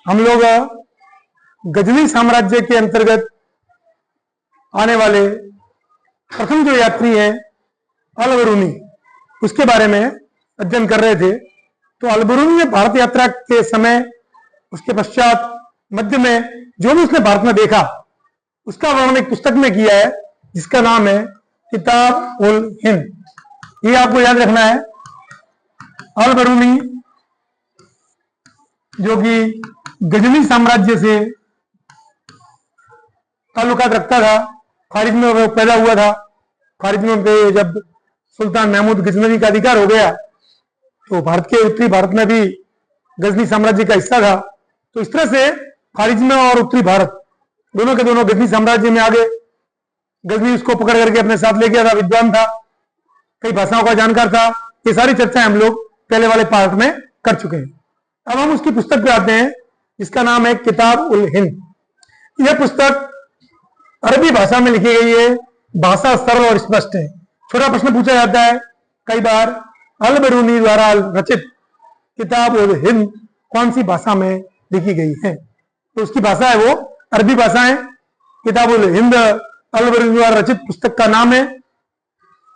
हम लोग गजनी साम्राज्य के अंतर्गत आने वाले प्रथम जो यात्री हैं अल बरूनी, उसके बारे में अध्ययन कर रहे थे। तो अल बरूनी ने भारत यात्रा के समय, उसके पश्चात मध्य में जो भी उसने भारत में देखा उसका वर्णन एक पुस्तक में किया है जिसका नाम है किताब उल हिंद। ये आपको याद रखना है। अल बरूनी जो कि गजनी साम्राज्य से ताल्लुकात रखता था, खारिज में वो पैदा हुआ था। खारिज में पे जब सुल्तान महमूद गजनवी का अधिकार हो गया तो भारत के उत्तरी भारत में भी गजनी साम्राज्य का हिस्सा था। तो इस तरह से खारिज में और उत्तरी भारत दोनों के दोनों गजनी साम्राज्य में आ गए। गजनी उसको पकड़ करके अपने साथ ले गया था, विद्वान था, कई भाषाओं का जानकार था। ये सारी चर्चाएं हम लोग पहले वाले पार्ट में कर चुके हैं। अब हम उसकी पुस्तक पे आते हैं जिसका नाम है किताब उल हिंद। यह पुस्तक अरबी भाषा में लिखी गई है। भाषा सरल और स्पष्ट है। छोटा प्रश्न पूछा जाता है कई बार, अल बरूनी द्वारा रचित किताब उल हिंद कौन सी भाषा में लिखी गई है? तो उसकी भाषा है वो अरबी भाषा है। किताब उल हिंद अल बरूनी द्वारा रचित पुस्तक का नाम है।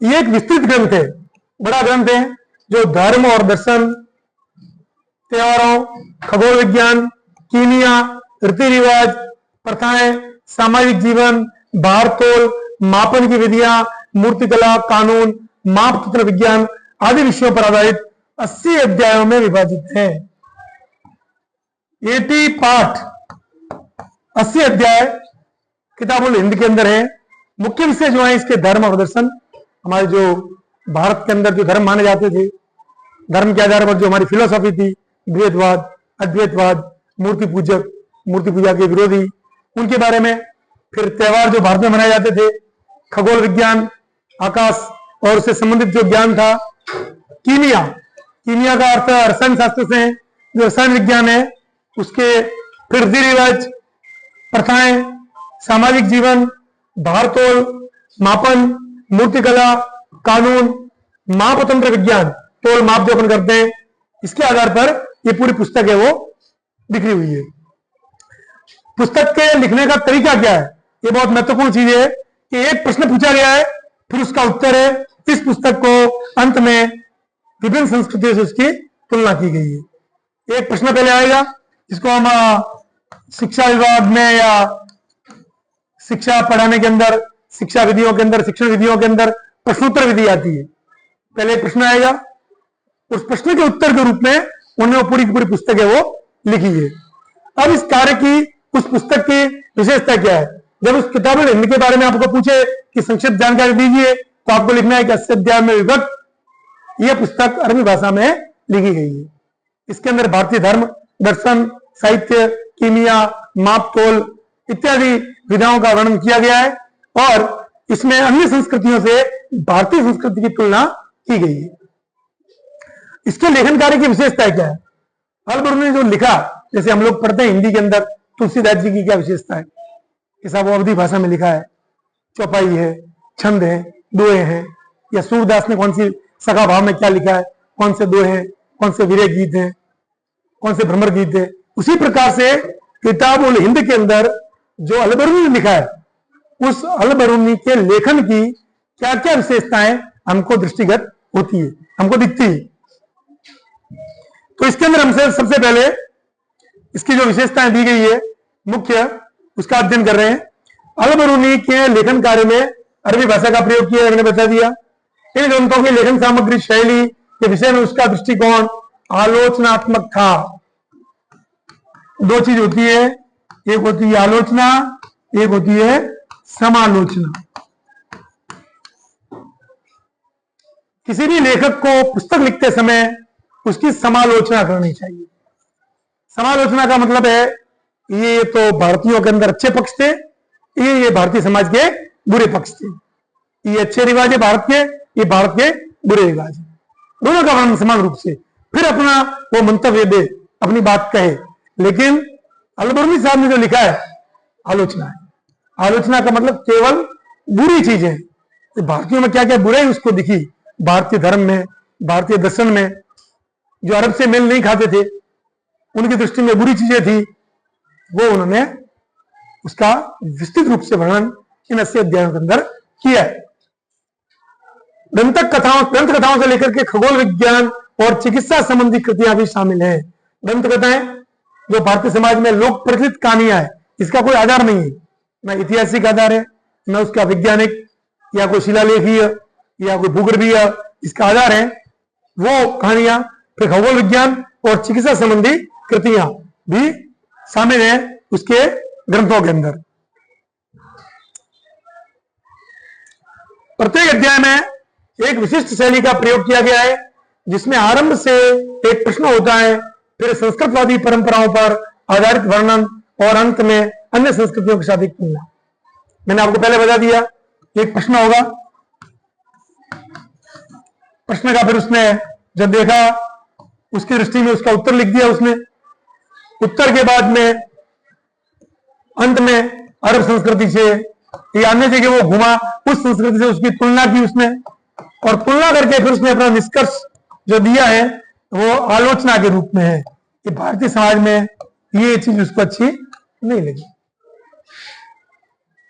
ये एक विस्तृत ग्रंथ है, बड़ा ग्रंथ है जो धर्म और दर्शन, त्योहारों, खगोल विज्ञान, कीमिया, रीति रिवाज, प्रथाएं, सामाजिक जीवन, भार तोल, मापन की विधियां, मूर्तिकला, कानून, माप तंत्र विज्ञान आदि विषयों पर आधारित 80 अध्यायों में विभाजित है। 80 पाठ, 80 अध्याय किताबुल हिंद के अंदर है। मुख्य विषय जो है इसके धर्म और दर्शन, हमारे जो भारत के अंदर जो धर्म माने जाते थे, धर्म के आधार पर जो हमारी फिलोसॉफी थी, द्वैतवाद, अद्वैतवाद, मूर्ति पूजक, मूर्ति पूजा के विरोधी, उनके बारे में। फिर त्योहार जो भारत में मनाए जाते थे, खगोल विज्ञान, आकाश और उससे संबंधित जो ज्ञान था, कीमिया, कीमिया का अर्थ रसायन शास्त्र से है, जो रसायन विज्ञान है उसके, फिर रीति रिवाज, प्रथाएं, सामाजिक जीवन, भारतोल, मापन, मूर्तिकला, कानून, माप तंत्र विज्ञान, तोल माप जो अपन करते हैं, इसके आधार पर ये पूरी पुस्तक है वो लिखी हुई है। पुस्तक के लिखने का तरीका क्या है, ये बहुत महत्वपूर्ण चीज है कि एक प्रश्न पूछा गया है, फिर उसका उत्तर है। इस पुस्तक को अंत में विभिन्न संस्कृतियों से उसकी तुलना की गई है। एक प्रश्न पहले आएगा जिसको हम शिक्षा विभाग में या शिक्षा पढ़ाने के अंदर, शिक्षा विधियों के अंदर, शिक्षण विधियों के अंदर प्रश्नोत्तर विधि आती है। पहले एक प्रश्न आएगा, उस प्रश्न के उत्तर के रूप में उन्होंने वो पूरी की पूरी पुस्तक है वो लिखी है। अब इस कार्य की, उस पुस्तक की विशेषता क्या है? जब उस किताब हिंद के बारे में आपको पूछे कि संक्षिप्त जानकारी दीजिए, तो आपको लिखना है कि 80 अध्याय में विभक्त यह पुस्तक अरबी भाषा में लिखी गई है। इसके अंदर भारतीय धर्म, दर्शन, साहित्य, कीमिया, माप तोल इत्यादि विधाओं का वर्णन किया गया है और इसमें अन्य संस्कृतियों से भारतीय संस्कृति की तुलना की गई है। इसके लेखन कार्य की विशेषता क्या है? अल बरूनी ने जो लिखा, जैसे हम लोग पढ़ते हैं हिंदी के अंदर तुलसीदास जी की क्या विशेषता है कि साहब वो अवधी भाषा में लिखा है, चौपाई है, छंद है, दोहे हैं, या सूरदास ने कौन सी सखा भाव में क्या लिखा है, कौन से दोहे हैं, कौन से विरह गीत हैं, कौन से भ्रमर गीत है। उसी प्रकार से किताब उल हिंद के अंदर जो अल बरूनी ने लिखा है, उस अल बरूनी के लेखन की क्या क्या विशेषताएं हमको दृष्टिगत होती है, हमको दिखती है। तो इसके अंदर हमसे सबसे पहले इसकी जो विशेषताएं दी गई है मुख्य, उसका अध्ययन कर रहे हैं। अल बरूनी के लेखन कार्य में अरबी भाषा का प्रयोग किया, मैंने बता दिया। इन ग्रंथों की लेखन सामग्री, शैली के विषय में उसका दृष्टिकोण आलोचनात्मक था। दो चीज होती है, एक होती है आलोचना, एक होती है समालोचना। किसी भी लेखक को पुस्तक लिखते समय उसकी समालोचना करनी चाहिए। समालोचना का मतलब है ये तो भारतीयों के अंदर अच्छे पक्ष थे, ये भारतीय समाज के बुरे पक्ष थे, ये अच्छे रिवाज है भारत के, ये भारत के बुरे रिवाज है, दोनों का वर्णन समान रूप से, फिर अपना वो मंतव्य दे, अपनी बात कहे। लेकिन अल बरूनी साहब ने जो लिखा है आलोचना है। आलोचना का मतलब केवल बुरी चीजें, तो भारतीयों में क्या क्या बुराई उसको दिखी, भारतीय धर्म में, भारतीय दर्शन में, जो अरब से मेल नहीं खाते थे, उनकी दृष्टि में बुरी चीजें थी, वो उन्होंने उसका विस्तृत रूप से वर्णन इन 80 अध्यायों के अंदर किया है। ग्रंथ कथाओं से लेकर के खगोल विज्ञान और चिकित्सा संबंधी कृतियां भी शामिल हैं। ग्रंथ कथाएं जो भारतीय समाज में लोक प्रचलित कहानियां है, इसका कोई आधार नहीं है, न ऐतिहासिक आधार है, न उसका वैज्ञानिक या कोई शिलालेखीय या कोई भूगर्भीय इसका आधार है। वो कहानियां, फिर खगोल विज्ञान और चिकित्सा संबंधी कृतियां भी शामिल हैं उसके ग्रंथों के अंदर। प्रत्येक अध्याय में एक विशिष्ट शैली का प्रयोग किया गया है, जिसमें आरंभ से एक प्रश्न होता है, फिर संस्कृतवादी परंपराओं पर आधारित वर्णन और अंत में अन्य संस्कृतियों के साथ एक तुलना। मैंने आपको पहले बता दिया, एक प्रश्न होगा, प्रश्न का फिर उसने जब देखा उसकी दृष्टि में उसका उत्तर लिख दिया उसने। उत्तर के बाद में अंत में अरब संस्कृति से या अन्य जगह वो घुमा, उस संस्कृति से उसकी तुलना की उसने, और तुलना करके फिर उसने अपना निष्कर्ष जो दिया है वो आलोचना के रूप में है कि भारतीय समाज में ये चीज उसको अच्छी नहीं लगी।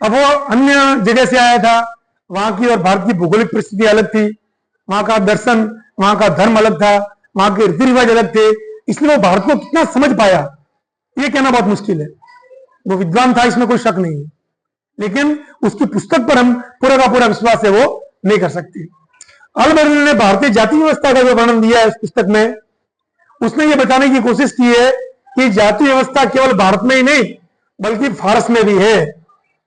अब वो अन्य जगह से आया था, वहां की और भारत की भौगोलिक परिस्थिति अलग थी, वहां का दर्शन, वहां का धर्म अलग था, वहां के रीति रिवाज अलग थे, इसलिए वो भारत को कितना समझ पाया ये कहना बहुत मुश्किल है। वो विद्वान था, इसमें कोई शक नहीं है, लेकिन उसकी पुस्तक पर हम पूरा का पूरा विश्वास है वो नहीं कर सकते। अल-बर्नी ने भारतीय जाति व्यवस्था का जो वर्णन दिया है इस पुस्तक में, उसने ये बताने की कोशिश की है कि जाति व्यवस्था केवल भारत में ही नहीं बल्कि फारस में भी है,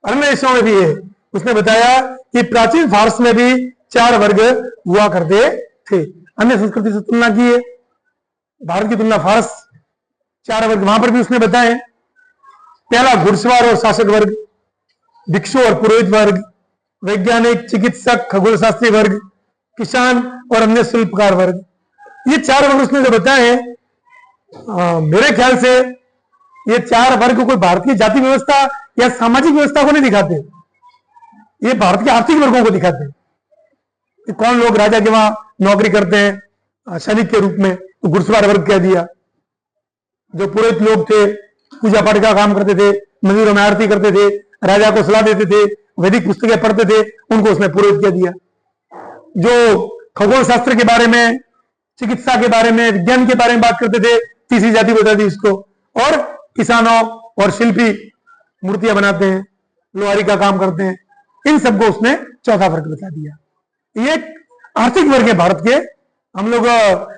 अन्य देशों में भी है। उसने बताया कि प्राचीन फारस में भी 4 वर्ग हुआ करते थे। अन्य संस्कृति से तुलना की है, भारत की तुलना फारस, 4 वर्ग वहां पर भी उसने बताए। पहला घुड़सवार और शासक वर्ग, भिक्षु और पुरोहित वर्ग, वैज्ञानिक, चिकित्सक, खगोल शास्त्री वर्ग, किसान और अन्य शिल्पकार वर्ग। ये 4 वर्ग उसने जो बताए, मेरे ख्याल से ये 4 वर्ग कोई भारतीय जाति व्यवस्था या सामाजिक व्यवस्था को नहीं दिखाते, ये भारत के आर्थिक वर्गों को दिखाते हैं कि कौन लोग राजा के वहां नौकरी करते हैं सैनिक के रूप में, तो घुड़सवार वर्ग कह दिया। जो पुरोहित लोग थे, पूजा पाठ का काम करते थे, मंदिरों में आरती करते थे, राजा को सलाह देते थे, वैदिक पुस्तकें पढ़ते थे, उनको उसने पुरोहित कह दिया। जो खगोल शास्त्र के बारे में, चिकित्सा के बारे में, विज्ञान के बारे में बात करते थे, तीसरी जाति बता दी इसको। और किसानों और शिल्पी मूर्तियां बनाते हैं, लोहारी का काम करते हैं, इन सबको उसने चौथा वर्ग बता दिया। ये आर्थिक वर्ग है भारत के। हम लोग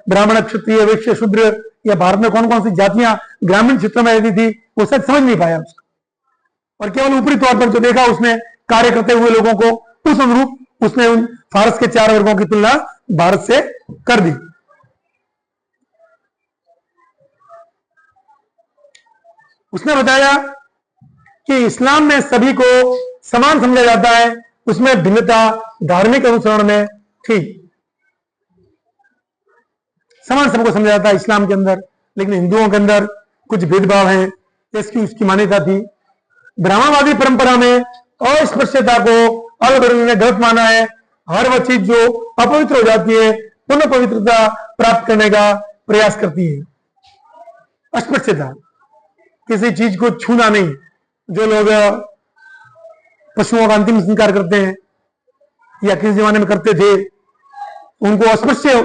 ब्राह्मण, क्षत्रिय, वैश्य, शूद्र या भारत में कौन कौन सी जातियां ग्रामीण क्षेत्रों में रहती थी वो सब समझ नहीं पाया उसको, और केवल ऊपरी तौर पर जो देखा उसने कार्य करते हुए लोगों को, उस अनुरूप उसने उन फारस के 4 वर्गों की तुलना भारत से कर दी। उसने बताया कि इस्लाम में सभी को समान समझा जाता है, उसमें भिन्नता धार्मिक अनुसरण में थी। समान सबको समझा जाता है इस्लाम के अंदर, लेकिन हिंदुओं के अंदर कुछ भेदभाव है, इसकी उसकी मान्यता थी। ब्राह्मणवादी परंपरा में अस्पृश्यता को अल-बर्नी ने गलत माना है। हर वह चीज जो अपवित्र हो जाती है पुनः पवित्रता प्राप्त करने का प्रयास करती है। अस्पृश्यता, किसी चीज को छूना नहीं। जो लोग पशुओं का अंतिम संस्कार करते हैं या किस जमाने में करते थे, उनको अस्पृश्य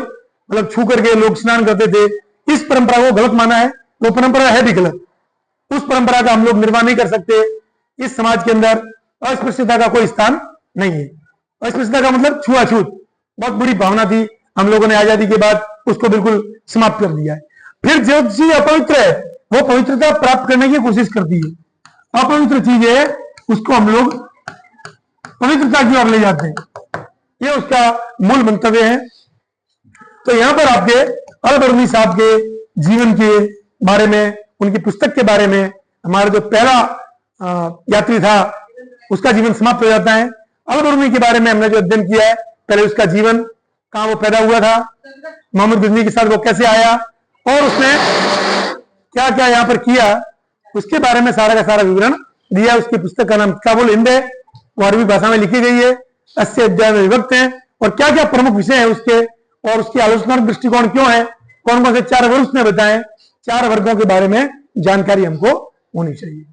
मतलब छू करके लोग स्नान करते थे, इस परंपरा को गलत माना है। वो परंपरा है भी गलत, उस परंपरा का हम लोग निर्वाह नहीं कर सकते। इस समाज के अंदर अस्पृश्यता का कोई स्थान नहीं है। अस्पृश्यता का मतलब छुआछूत, बहुत बुरी भावना थी, हम लोगों ने आजादी के बाद उसको बिल्कुल समाप्त कर दिया है। फिर जो चीज अपवित्र है वो पवित्रता प्राप्त करने की कोशिश करती है, अपवित्र चीज है उसको हम लोग पवित्रता की ओर ले जाते हैं, ये उसका मूल मंतव्य है। तो यहां पर आपके अल-बर्नी साहब के जीवन के बारे में, उनकी पुस्तक के बारे में, हमारा जो पहला यात्री था उसका जीवन समाप्त हो जाता है। अल-बर्नी के बारे में हमने जो अध्ययन किया है, पहले उसका जीवन, कहां वो पैदा हुआ था, मोहम्मद गजनी के साथ वो कैसे आया और उसने क्या क्या यहां पर किया, उसके बारे में सारा का सारा विवरण दिया। उसकी पुस्तक का नाम किताबुल हिंद है, वो अरबी भाषा में लिखी गई है, 80 अध्याय में विभक्त है, और क्या क्या प्रमुख विषय है उसके और उसकी आलोचनात्मक दृष्टिकोण क्यों है, कौन कौन से 4 वर्ग उसने बताए, 4 वर्गों के बारे में जानकारी हमको होनी चाहिए।